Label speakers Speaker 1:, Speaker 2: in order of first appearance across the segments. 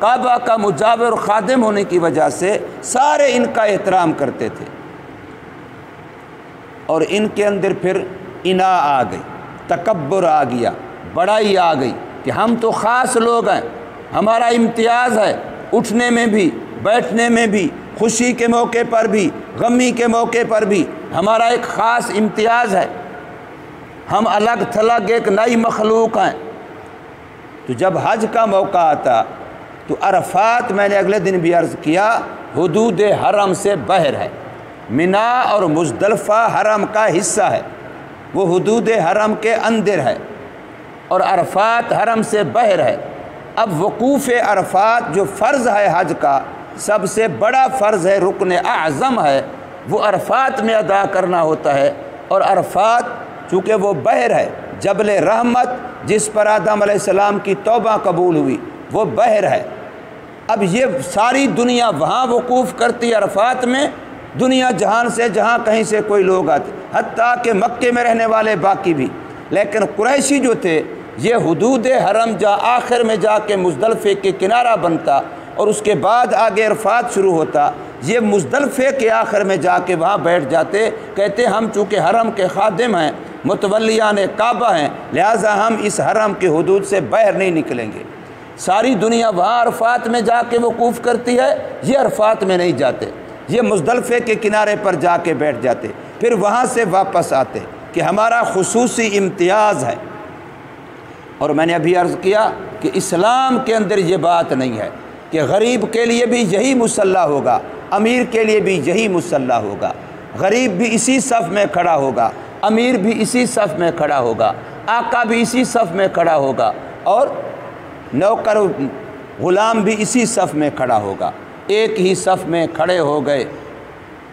Speaker 1: کعبہ کا مجاور خادم ہونے کی وجہ سے سارے ان کا احترام کرتے تھے، اور ان کے اندر پھر انا آ گئی، تکبر آ گیا، بڑائی آ گئی کہ ہم تو خاص لوگ ہیں، ہمارا امتیاز ہے، اٹھنے میں بھی، بیٹھنے میں بھی، خوشی کے موقع پر بھی، غمی کے موقع پر بھی ہمارا ایک خاص امتیاز ہے، ہم الگ تھلگ ایک نئی مخلوق ہیں۔ تو جب حج کا موقع آتا تو عرفات، میں نے اگلے دن بھی عرض کیا، حدود حرم سے باہر ہے، منا اور مزدلفہ حرم کا حصہ ہے، وہ حدود حرم کے اندر ہے، اور عرفات حرم سے باہر ہے۔ اب وقوف عرفات جو فرض ہے حج کا، سب سے بڑا فرض ہے، رکن اعظم ہے، وہ عرفات میں ادا کرنا ہوتا ہے، اور عرفات چونکہ وہ بحر ہے، جبل رحمت جس پر آدم علیہ السلام کی توبہ قبول ہوئی، وہ بحر ہے۔ اب یہ ساری دنیا وہاں وقوف کرتی عرفات میں، دنیا جہان سے جہاں کہیں سے کوئی لوگ آتے، حتیٰ کہ مکے میں رہنے والے باقی بھی، لیکن قریشی جو تھے یہ حدود حرم جا آخر میں جا کے مزدلفے کے کنارہ بنتا، اور اس کے بعد آگے عرفات شروع ہوتا، یہ مزدلفے کے آخر میں جا کے وہاں بیٹھ جاتے، کہتے ہم چونکہ حرم کے خادم ہیں، متولیان کعبہ ہیں، لہٰذا ہم اس حرم کے حدود سے باہر نہیں نکلیں گے۔ ساری دنیا وہاں عرفات میں جا کے وقوف کرتی ہے، یہ عرفات میں نہیں جاتے، یہ مزدلفے کے کنارے پر جا کے بیٹھ جاتے، پھر وہاں سے واپس آتے کہ ہمارا خصوصی امتیاز ہے۔ اور میں نے ابھی عرض کیا کہ اسلام کے اندر یہ بات نہیں ہے کہ غریب کے لیے بھی یہی مصلی ہوگا، امیر کے لیے بھی یہی مصلی ہوگا، غریب بھی اسی صف میں کھڑا ہوگا، امیر بھی اسی صف میں کھڑا ہوگا، آقا بھی اسی صف میں کھڑا ہوگا، اور نوکر غلام بھی اسی صف میں کھڑا ہوگا۔ ایک ہی صف میں کھڑے ہو گئے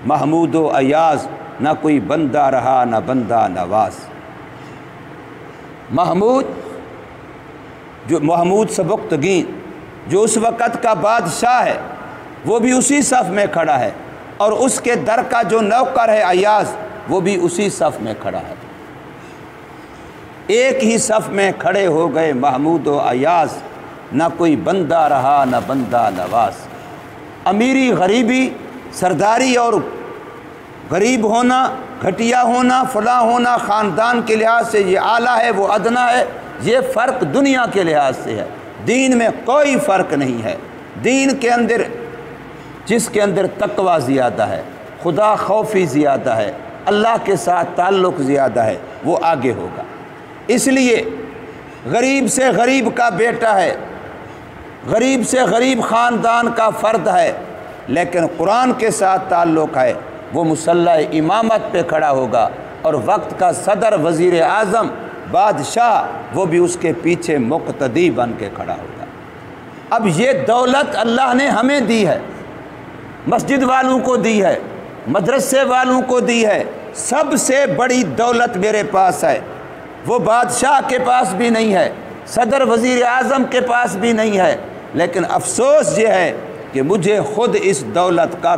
Speaker 1: محمود و ایاز، نہ کوئی بندہ رہا نہ بندہ نواز۔ محمود سبکتگین جو اس وقت کا بادشاہ ہے، وہ بھی اسی صف میں کھڑا ہے، اور اس کے در کا جو نوکر ہے ایاز، وہ بھی اسی صف میں کھڑا ہے۔ ایک ہی صف میں کھڑے ہو گئے محمود و ایاز، نہ کوئی بندہ رہا نہ بندہ نواز۔ امیری غریبی، سرداری اور غریب ہونا، گھٹیا ہونا، فلاں ہونا خاندان کے لحاظ سے یہ اعلیٰ ہے، وہ ادنا ہے، یہ فرق دنیا کے لحاظ سے ہے، دین میں کوئی فرق نہیں ہے۔ دین کے اندر جس کے اندر تقوی زیادہ ہے، خدا خوفی زیادہ ہے، اللہ کے ساتھ تعلق زیادہ ہے، وہ آگے ہوگا۔ اس لیے غریب سے غریب کا بیٹا ہے، غریب سے غریب خاندان کا فرد ہے، لیکن قرآن کے ساتھ تعلق ہے، وہ مصلی امامت پہ کھڑا ہوگا، اور وقت کا صدر، وزیر اعظم، بادشاہ، وہ بھی اس کے پیچھے مقتدی بن کے کھڑا ہوگا۔ اب یہ دولت اللہ نے ہمیں دی ہے، مسجد والوں کو دی ہے، مدرسے والوں کو دی ہے، سب سے بڑی دولت میرے پاس ہے، وہ بادشاہ کے پاس بھی نہیں ہے، صدر وزیر اعظم کے پاس بھی نہیں ہے، لیکن افسوس یہ ہے کہ مجھے خود اس دولت کا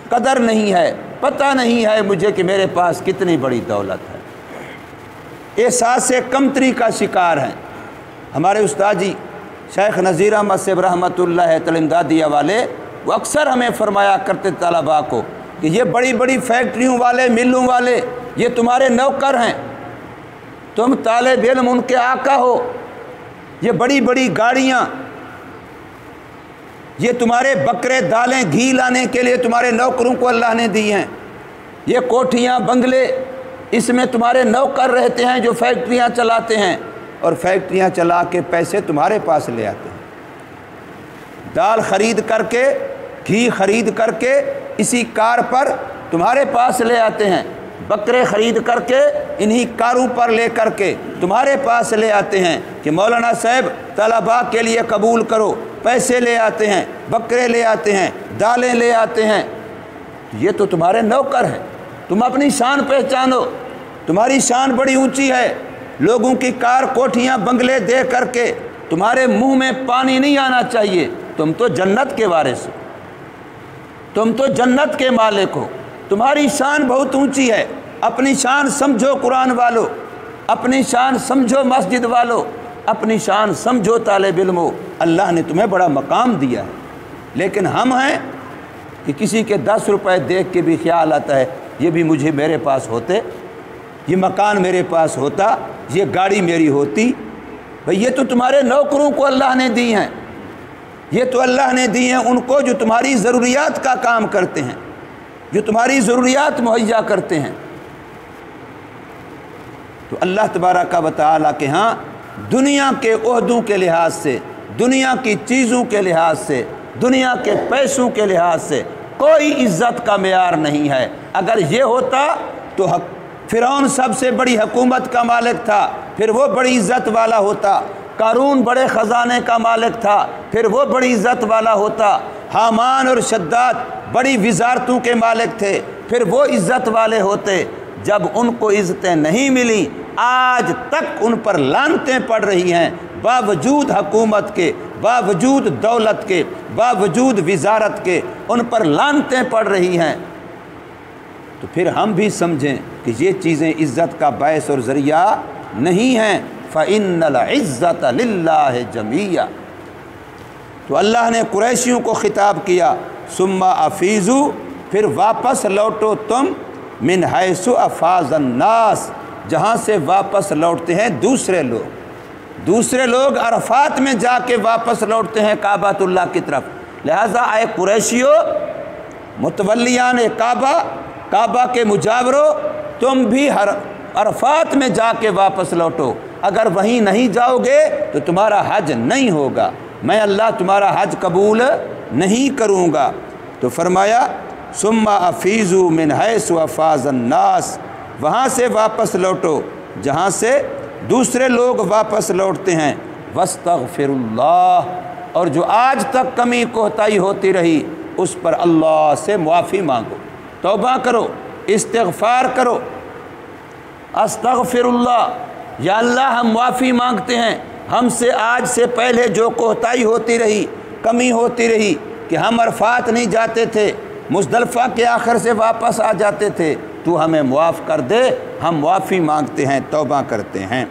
Speaker 1: قدر نہیں ہے، پتہ نہیں ہے مجھے کہ میرے پاس کتنی بڑی دولت ہے۔ احساس کمتری کا شکار ہیں۔ ہمارے استاد جی شیخ نذیر احمد صاحب رحمۃ اللہ تعلیمدادیہ والے، وہ اکثر ہمیں فرمایا کرتے طلباء کو کہ یہ بڑی بڑی فیکٹریوں والے، ملوں والے، یہ تمہارے نوکر ہیں، تم طالب علم ان کے آقا ہو، یہ بڑی بڑی گاڑیاں، یہ تمہارے بکرے دالیں گھی لانے کے لیے تمہارے نوکروں کو اللہ نے دی ہیں، یہ کوٹھیاں بنگلے، اس میں تمہارے نوکر رہتے ہیں جو فیکٹریاں چلاتے ہیں، اور فیکٹریاں چلا کے پیسے تمہارے پاس لے آتے ہیں، دال خرید کر کے، گھی خرید کر کے اسی کار پر تمہارے پاس لے آتے ہیں، بکرے خرید کر کے انہی کاروں پر لے کر کے تمہارے پاس لے آتے ہیں کہ مولانا صاحب طلباء کے لیے قبول کرو، پیسے لے آتے ہیں، بکرے لے آتے ہیں، دالیں لے آتے ہیں، یہ تو تمہارے نوکر ہیں۔ تم اپنی شان پہچانو، تمہاری شان بڑی اونچی ہے، لوگوں کی کار، کوٹھیاں، بنگلے دے کر کے تمہارے منہ میں پانی نہیں آنا چاہیے، تم تو جنت کے وارث ہو، تم تو جنت کے مالک ہو، تمہاری شان بہت اونچی ہے، اپنی شان سمجھو قرآن والو، اپنی شان سمجھو مسجد والو، اپنی شان سمجھو طالب علمو، اللہ نے تمہیں بڑا مقام دیا ہے۔ لیکن ہم ہیں کہ کسی کے 10 روپے دیکھ کے بھی خیال آتا ہے یہ بھی مجھے میرے پاس ہوتے، یہ مکان میرے پاس ہوتا، یہ گاڑی میری ہوتی۔ بھئی یہ تو تمہارے نوکروں کو اللہ نے دی ہیں، یہ تو اللہ نے دی ہیں ان کو جو تمہاری ضروریات کا کام کرتے ہیں، جو تمہاری ضروریات مہیا کرتے ہیں۔ تو اللہ تبارک و تعالیٰ کے ہاں دنیا کے عہدوں کے لحاظ سے، دنیا کی چیزوں کے لحاظ سے، دنیا کے پیسوں کے لحاظ سے کوئی عزت کا معیار نہیں ہے۔ اگر یہ ہوتا تو فرعون سب سے بڑی حکومت کا مالک تھا، پھر وہ بڑی عزت والا ہوتا۔ قارون بڑے خزانے کا مالک تھا، پھر وہ بڑی عزت والا ہوتا۔ حامان اور شداد بڑی وزارتوں کے مالک تھے، پھر وہ عزت والے ہوتے۔ جب ان کو عزتیں نہیں ملی، آج تک ان پر لعنتیں پڑ رہی ہیں، باوجود حکومت کے، باوجود دولت کے، باوجود وزارت کے ان پر لعنتیں پڑ رہی ہیں۔ تو پھر ہم بھی سمجھیں کہ یہ چیزیں عزت کا باعث اور ذریعہ نہیں ہیں۔ فَإِنَّ الْعِزَّةَ لِلَّهِ جَمِيعًا۔ تو اللہ نے قریشیوں کو خطاب کیا، ثُمَّ أَفِيضُوا، پھر واپس لوٹو تم، مِنْ حَيْثُ أَفَاضَ النَّاسُ، جہاں سے واپس لوٹتے ہیں دوسرے لوگ۔ دوسرے لوگ عرفات میں جا کے واپس لوٹتے ہیں کعبۃ اللہ کی طرف، لہٰذا اے قریشیو، متولیان کعبہ، کعبہ کے مجاورو، تم بھی عرفات میں جا کے واپس لوٹو۔ اگر وہیں نہیں جاؤ گے تو تمہارا حج نہیں ہوگا، میں اللہ تمہارا حج قبول نہیں کروں گا۔ تو فرمایا ثم افیضوا من حیث افاض الناس، وہاں سے واپس لوٹو جہاں سے دوسرے لوگ واپس لوٹتے ہیں۔ واستغفر اللہ، اور جو آج تک کمی کوتاہی ہوتی رہی اس پر اللہ سے معافی مانگو، توبہ کرو، استغفار کرو۔ استغفر اللہ، یا اللہ ہم معافی مانگتے ہیں، ہم سے آج سے پہلے جو کوتاہی ہوتی رہی، کمی ہوتی رہی کہ ہم عرفات نہیں جاتے تھے، مزدلفہ کے آخر سے واپس آ جاتے تھے، تو ہمیں معاف کر دے، ہم معافی مانگتے ہیں، توبہ کرتے ہیں۔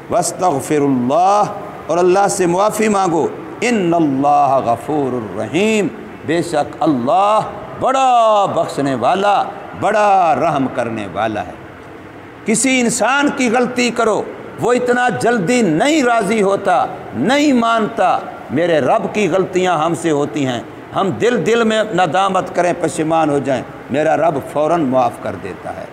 Speaker 1: واستغفر اللہ، اور اللہ سے معافی مانگو۔ ان اللہ غفور الرحیم، بے شک اللہ بڑا بخشنے والا، بڑا رحم کرنے والا ہے۔ کسی انسان کی غلطی کرو، وہ اتنا جلدی نہیں راضی ہوتا، نہیں مانتا۔ میرے رب کی غلطیاں ہم سے ہوتی ہیں، ہم دل میں ندامت کریں، پشیمان ہو جائیں، میرا رب فوراً معاف کر دیتا ہے۔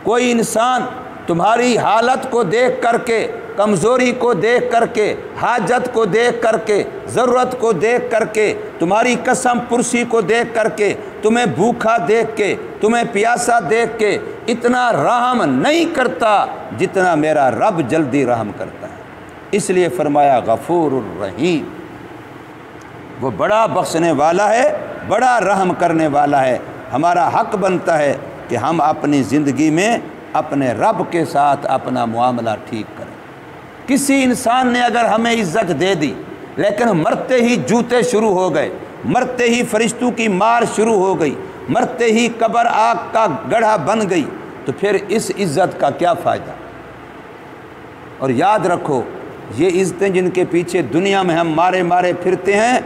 Speaker 1: کوئی انسان تمہاری حالت کو دیکھ کر کے، کمزوری کو دیکھ کر کے، حاجت کو دیکھ کر کے، ضرورت کو دیکھ کر کے، تمہاری قسم پرسی کو دیکھ کر کے، تمہیں بھوکا دیکھ کے، تمہیں پیاسا دیکھ کے اتنا رحم نہیں کرتا جتنا میرا رب جلدی رحم کرتا ہے۔ اس لیے فرمایا غفور الرحیم، وہ بڑا بخشنے والا ہے، بڑا رحم کرنے والا ہے۔ ہمارا حق بنتا ہے کہ ہم اپنی زندگی میں اپنے رب کے ساتھ اپنا معاملہ ٹھیک کریں۔ کسی انسان نے اگر ہمیں عزت دے دی لیکن مرتے ہی جوتے شروع ہو گئے، مرتے ہی فرشتوں کی مار شروع ہو گئی، مرتے ہی قبر آگ کا گڑھا بن گئی، تو پھر اس عزت کا کیا فائدہ؟ اور یاد رکھو، یہ عزتیں جن کے پیچھے دنیا میں ہم مارے مارے پھرتے ہیں،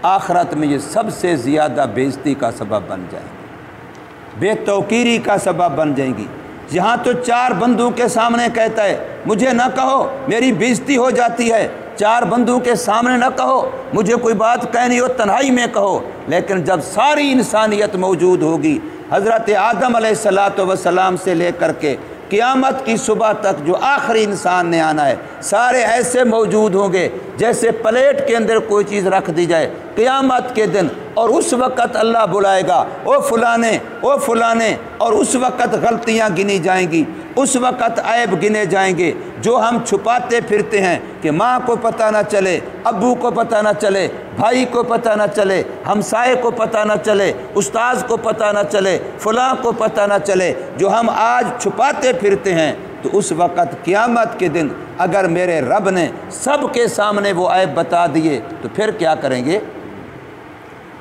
Speaker 1: آخرت میں یہ سب سے زیادہ بے عزتی کا سبب بن جائیں گی، بے توقیری کا سبب بن جائیں گی۔ یہاں تو 4 بندوں کے سامنے کہتا ہے مجھے نہ کہو، میری بے عزتی ہو جاتی ہے، 4 بندوں کے سامنے نہ کہو، مجھے کوئی بات کہنی ہو تنہائی میں کہو۔ لیکن جب ساری انسانیت موجود ہوگی، حضرت آدم علیہ السلام سے لے کر کے قیامت کی صبح تک جو آخری انسان نے آنا ہے، سارے ایسے موجود ہوں گے جیسے پلیٹ کے اندر کوئی چیز رکھ دی جائے قیامت کے دن، اور اس وقت اللہ بلائے گا او فلانے، او فلانے، اور اس وقت غلطیاں گنی جائیں گی، اس وقت عیب گنے جائیں گے جو ہم چھپاتے پھرتے ہیں کہ ماں کو پتہ نہ چلے، ابو کو پتہ نہ چلے، بھائی کو پتہ نہ چلے، ہمسائے کو پتہ نہ چلے، استاذ کو پتہ نہ چلے، فلاں کو پتہ نہ چلے، جو ہم آج چھپاتے پھرتے ہیں، تو اس وقت قیامت کے دن اگر میرے رب نے سب کے سامنے وہ عیب بتا دیے تو پھر کیا کریں گے؟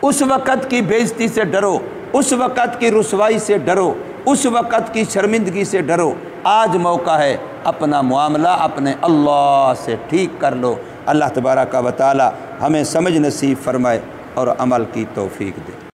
Speaker 1: اس وقت کی بے عزتی سے ڈرو، اس وقت کی رسوائی سے ڈرو، اس وقت کی شرمندگی سے ڈرو۔ آج موقع ہے اپنا معاملہ اپنے اللہ سے ٹھیک کر لو۔ اللہ تبارک و تعالی ہمیں سمجھ نصیب فرمائے اور عمل کی توفیق دے۔